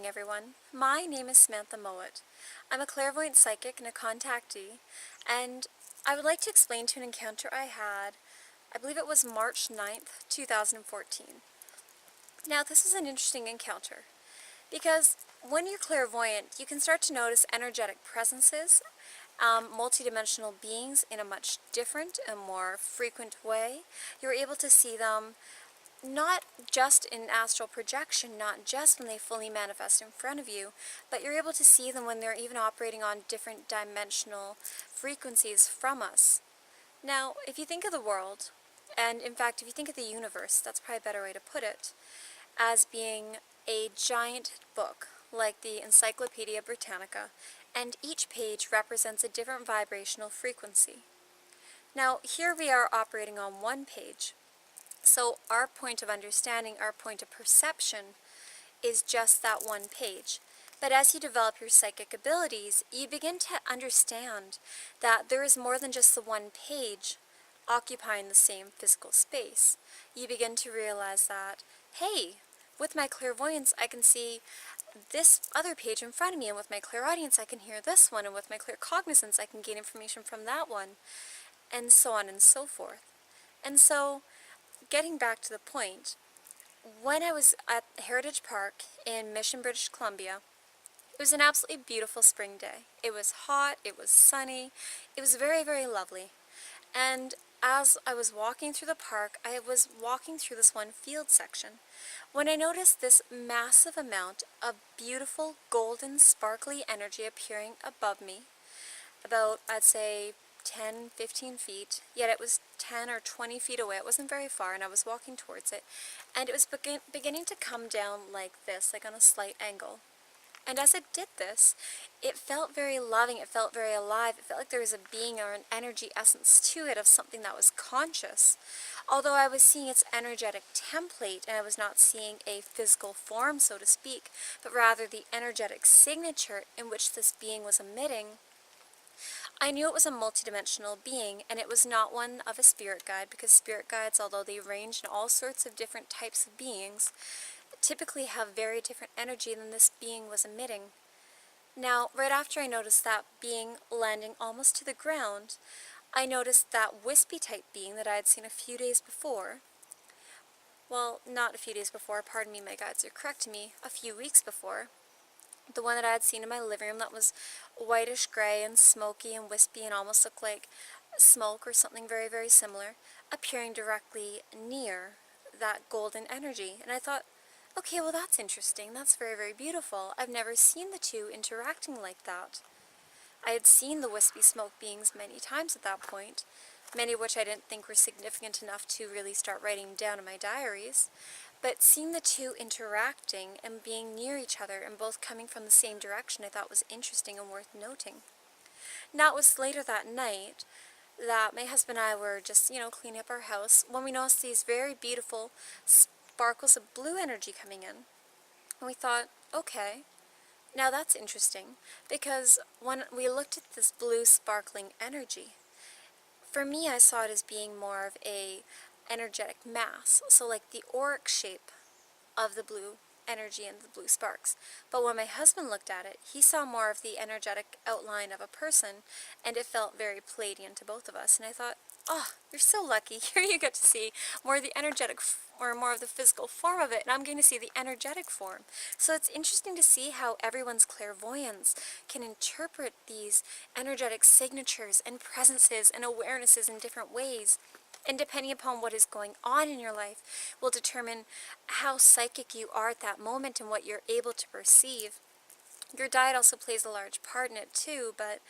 morning, everyone. My name is Samantha Mowat. I'm a clairvoyant psychic and a contactee, and I would like to explain to an encounter I had, I believe it was March 9th, 2014. Now, this is an interesting encounter, because when you're clairvoyant, you can start to notice energetic presences, multidimensional beings in a much different and more frequent way. You're able to see them not just in astral projection, not just when they fully manifest in front of you, but you're able to see them when they're even operating on different dimensional frequencies from us. Now, if you think of the world, and in fact, if you think of the universe, that's probably a better way to put it, as being a giant book, like the Encyclopedia Britannica, and each page represents a different vibrational frequency. Now, here we are operating on one page. So our point of understanding, our point of perception, is just that one page. But as you develop your psychic abilities, you begin to understand that there is more than just the one page occupying the same physical space. You begin to realize that, hey, with my clairvoyance I can see this other page in front of me, and with my clairaudience I can hear this one, and with my claircognizance I can gain information from that one, and so on and so forth. And so, getting back to the point, when I was at Heritage Park in Mission, British Columbia, it was an absolutely beautiful spring day. It was hot, it was sunny, it was very, very lovely. And as I was walking through the park, I was walking through this one field section when I noticed this massive amount of beautiful, golden, sparkly energy appearing above me, about, I'd say, 10, 15 feet, yet it was 10 or 20 feet away. It wasn't very far, and I was walking towards it, and it was beginning to come down like this, like on a slight angle. And as it did this, it felt very loving, it felt very alive, it felt like there was a being or an energy essence to it of something that was conscious. Although I was seeing its energetic template, and I was not seeing a physical form, so to speak, but rather the energetic signature in which this being was emitting, I knew it was a multidimensional being, and it was not one of a spirit guide, because spirit guides, although they range in all sorts of different types of beings, typically have very different energy than this being was emitting. Now, right after I noticed that being landing almost to the ground, I noticed that wispy type being that I had seen a few days before. Well, not a few days before, pardon me, my guides are correcting me, a few weeks before. The one that I had seen in my living room that was whitish gray and smoky and wispy and almost looked like smoke or something very, very similar, appearing directly near that golden energy. And I thought, okay, well that's interesting, that's very, very beautiful. I've never seen the two interacting like that. I had seen the wispy smoke beings many times at that point, many of which I didn't think were significant enough to really start writing down in my diaries. But seeing the two interacting and being near each other and both coming from the same direction I thought was interesting and worth noting. Now, it was later that night that my husband and I were just, cleaning up our house when we noticed these very beautiful sparkles of blue energy coming in. And we thought, okay, now that's interesting, because when we looked at this blue sparkling energy, for me I saw it as being more of a energetic mass, so like the auric shape of the blue energy and the blue sparks. But when my husband looked at it, he saw more of the energetic outline of a person, and it felt very Palladian to both of us. And I thought, oh, you're so lucky. Here you get to see more of the energetic or more of the physical form of it, and I'm going to see the energetic form. So it's interesting to see how everyone's clairvoyance can interpret these energetic signatures and presences and awarenesses in different ways. And depending upon what is going on in your life will determine how psychic you are at that moment and what you're able to perceive. Your diet also plays a large part in it too, but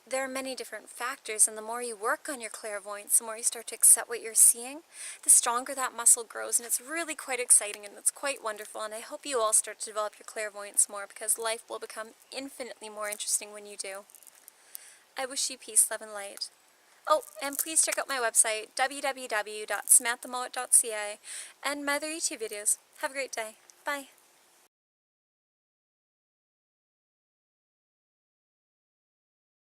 there are many different factors, and the more you work on your clairvoyance, the more you start to accept what you're seeing, the stronger that muscle grows, and it's really quite exciting and it's quite wonderful, and I hope you all start to develop your clairvoyance more, because life will become infinitely more interesting when you do. I wish you peace, love, and light. Oh, and please check out my website, www.samanthamowat.ca, and my other YouTube videos. Have a great day. Bye.